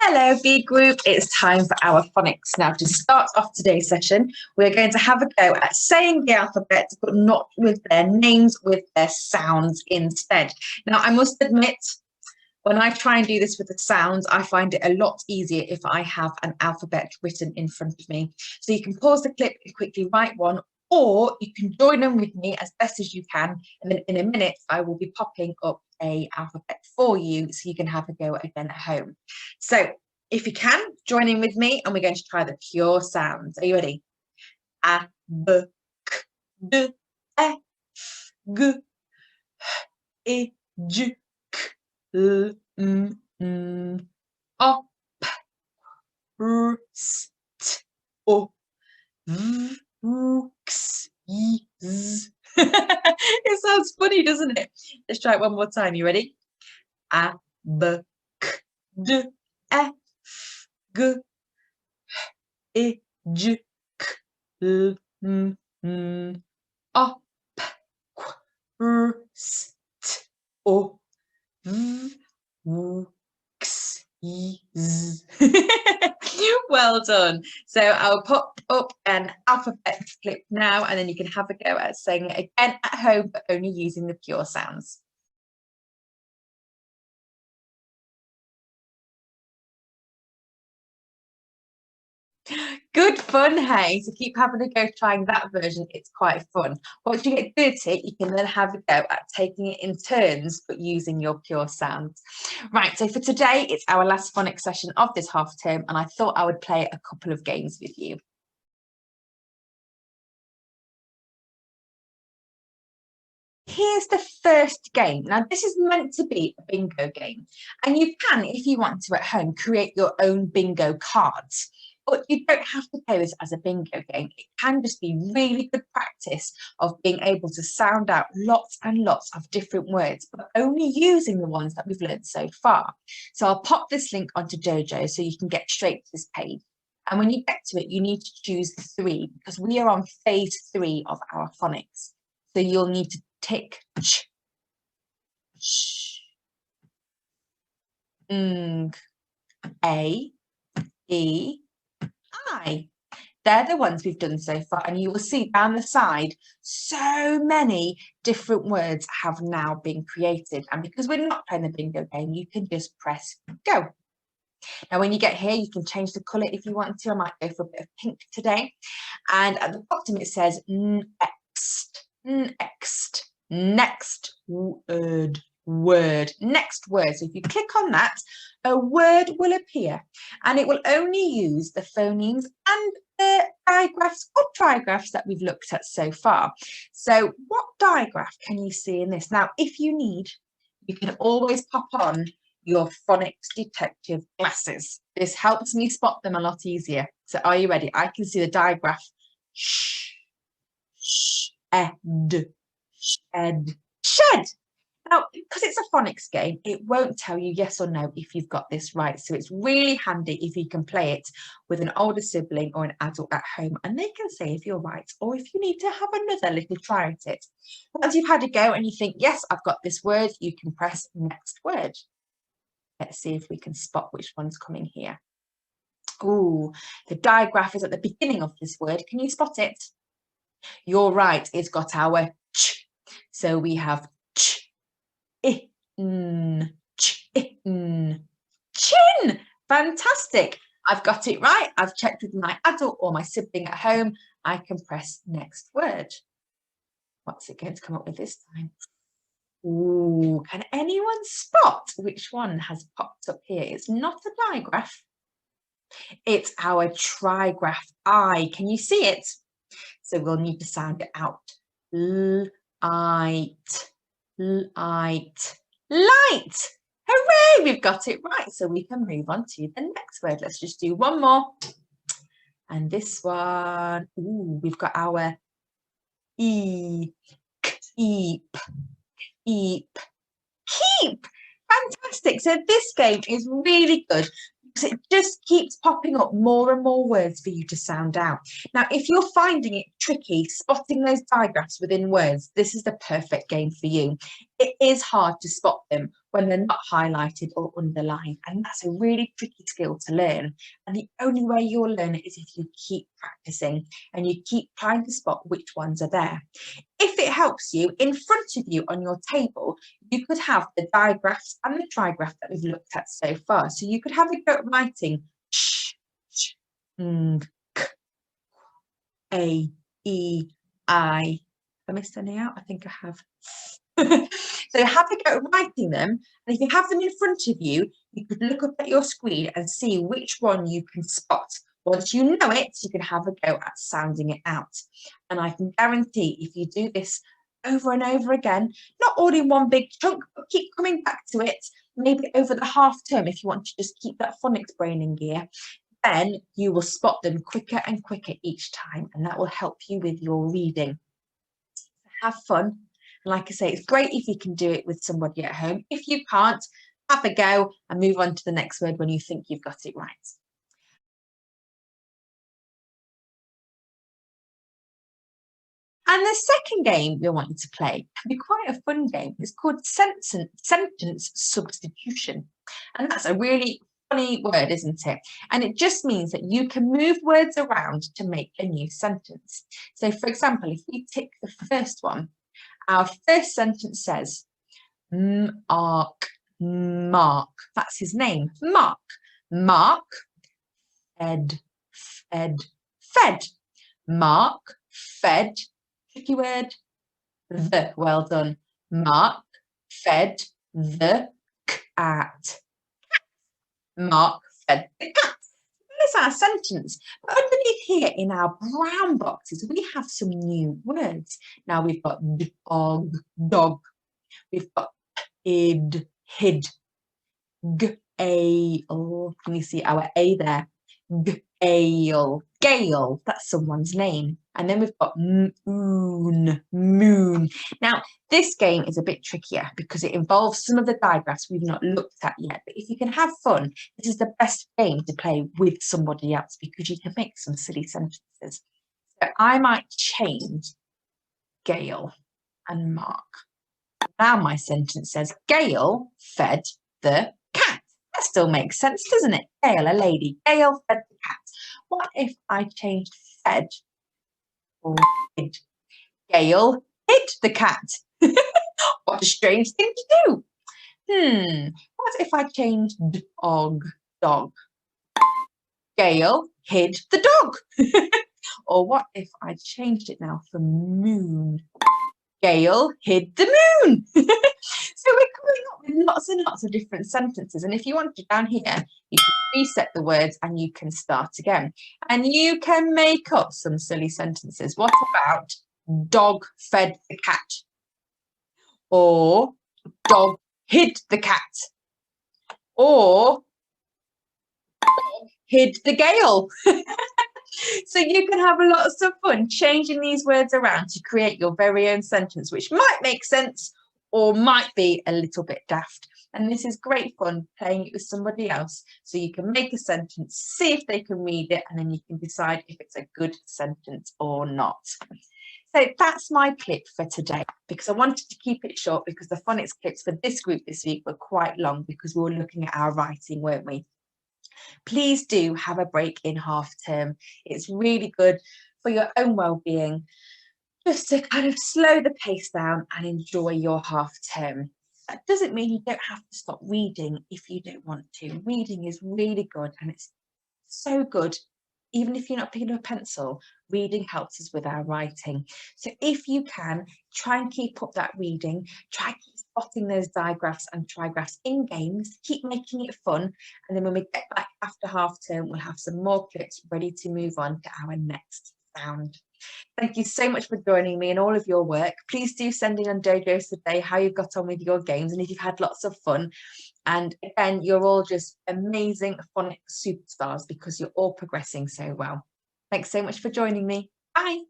Hello, B group. It's time for our phonics. Now, to start off today's session, we're going to have a go at saying the alphabet, but not with their names, with their sounds instead. Now, I must admit, when I try and do this with the sounds, I find it a lot easier if I have an alphabet written in front of me. So you can pause the clip and quickly write one, or you can join in with me as best as you can. And then in a minute, I will be popping up an alphabet for you so you can have a go again at home. So if you can, join in with me and we're going to try the pure sounds. Are you ready? A, B, K, D, E, G, H, I, J, K, L, M, N, O, P, R, S, T, O, V, W, X, Y, Z. It sounds funny, doesn't it? Let's try it one more time. You ready? A, B, K, D, E, G, H, I, J, K, L, M, N, O, P, R, S, T, O, V, W, X, Y, Z. Well done. So I'll pop up an alphabet clip now, and then you can have a go at saying it again at home, but only using the pure sounds. Good fun, hey? So keep having a go trying that version. It's quite fun. Once you get good at it, you can then have a go at taking it in turns, but using your pure sounds. Right, so for today, it's our last phonics session of this half term, and I thought I would play a couple of games with you. Here's the first game. Now, this is meant to be a bingo game, and you can, if you want to at home, create your own bingo cards. But you don't have to play this as a bingo game. It can just be really good practice of being able to sound out lots and lots of different words, but only using the ones that we've learned so far. So I'll pop this link onto Jojo so you can get straight to this page. And when you get to it, you need to choose 3 because we are on phase 3 of our phonics. So you'll need to tick ch, sh, ng, a, e, I. They're the ones we've done so far, and you will see down the side so many different words have now been created. And because we're not playing the bingo game, you can just press go. Now when you get here, you can change the colour if you want to. I might go for a bit of pink today. And at the bottom it says next, next, next word, next word. So if you click on that, a word will appear, and it will only use the phonemes and the digraphs or trigraphs that we've looked at so far. So what digraph can you see in this? Now, if you need, you can always pop on your phonics detective glasses. This helps me spot them a lot easier. So are you ready? I can see the digraph. Sh, shed, shed, shed. Now, because it's a phonics game, it won't tell you yes or no if you've got this right. So it's really handy if you can play it with an older sibling or an adult at home, and they can say if you're right or if you need to have another little try at it. Once you've had a go and you think, yes, I've got this word, you can press next word. Let's see if we can spot which one's coming here. Oh, the digraph is at the beginning of this word. Can you spot it? You're right, it's got our ch. So we have ch. Chin. Fantastic. I've got it right. I've checked with my adult or my sibling at home. I can press next word. What's it going to come up with this time? Ooh, can anyone spot which one has popped up here? It's not a digraph. It's our trigraph I. Can you see it? So we'll need to sound it out. Light. Light, light. Hooray, we've got it right. So we can move on to the next word. Let's just do one more. And this one, ooh, we've got our E, keep, keep, keep. Fantastic. So this game is really good because it just keeps popping up more and more words for you to sound out. Now, if you're finding it tricky spotting those digraphs within words, this is the perfect game for you. It is hard to spot them when they're not highlighted or underlined. And that's a really tricky skill to learn. And the only way you'll learn it is if you keep practicing and you keep trying to spot which ones are there. If it helps you, in front of you on your table, you could have the digraphs and the trigraph that we've looked at so far. So you could have a go at writing sh, ng, k, a, e, I. Have I missed any out? I think I have. So have a go at writing them. And if you have them in front of you, you could look up at your screen and see which one you can spot. Once you know it, you can have a go at sounding it out. And I can guarantee if you do this over and over again, not all in one big chunk, but keep coming back to it, maybe over the half term if you want to just keep that phonics brain in gear, then you will spot them quicker and quicker each time, and that will help you with your reading. Have fun. And like I say, it's great if you can do it with somebody at home. If you can't, have a go and move on to the next word when you think you've got it right. And the second game we want you to play can be quite a fun game. It's called sentence substitution. And that's a really funny word, isn't it? And it just means that you can move words around to make a new sentence. So for example, if we tick the first one, our first sentence says, Mark, that's his name, Mark. Mark, fed. Mark, fed, tricky word, the, well done. Mark, fed the cat. Mark, fed the cat. That's our sentence. But underneath here in our brown boxes, we have some new words. Now we've got dog. We've got hid. Gale. Can you see our A there? Gale. That's someone's name. And then we've got moon. Now, this game is a bit trickier because it involves some of the digraphs we've not looked at yet. But if you can have fun, this is the best game to play with somebody else because you can make some silly sentences. So I might change Gale and Mark. Now my sentence says, Gale fed the cat. That still makes sense, doesn't it? Gale, a lady. Gale fed the cat. What if I changed fed or hid? Gale hid the cat. What a strange thing to do. What if I changed dog? Gale hid the dog. Or what if I changed it now for moon? Gale hid the moon. So we're coming up with lots and lots of different sentences. And if you want to, down here, you can reset the words and you can start again. And you can make up some silly sentences. What about dog fed the cat? Or dog hid the cat? Or dog hid the gale? So you can have lots of fun changing these words around to create your very own sentence, which might make sense or might be a little bit daft. And this is great fun playing it with somebody else. So you can make a sentence, see if they can read it, and then you can decide if it's a good sentence or not. So that's my clip for today, because I wanted to keep it short because the phonics clips for this group this week were quite long because we were looking at our writing, weren't we? Please do have a break in half term. It's really good for your own well-being, just to kind of slow the pace down and enjoy your half term. That doesn't mean you don't have to stop reading if you don't want to. Reading is really good, and it's so good. Even if you're not picking up a pencil, reading helps us with our writing. So if you can, try and keep up that reading, try keep spotting those digraphs and trigraphs in games, keep making it fun. And then when we get back after half term, we'll have some more clips ready to move on to our next sound. Thank you so much for joining me and all of your work. Please do send in on Dojos today how you've got on with your games and if you've had lots of fun. And again, you're all just amazing phonics superstars because you're all progressing so well. Thanks so much for joining me. Bye.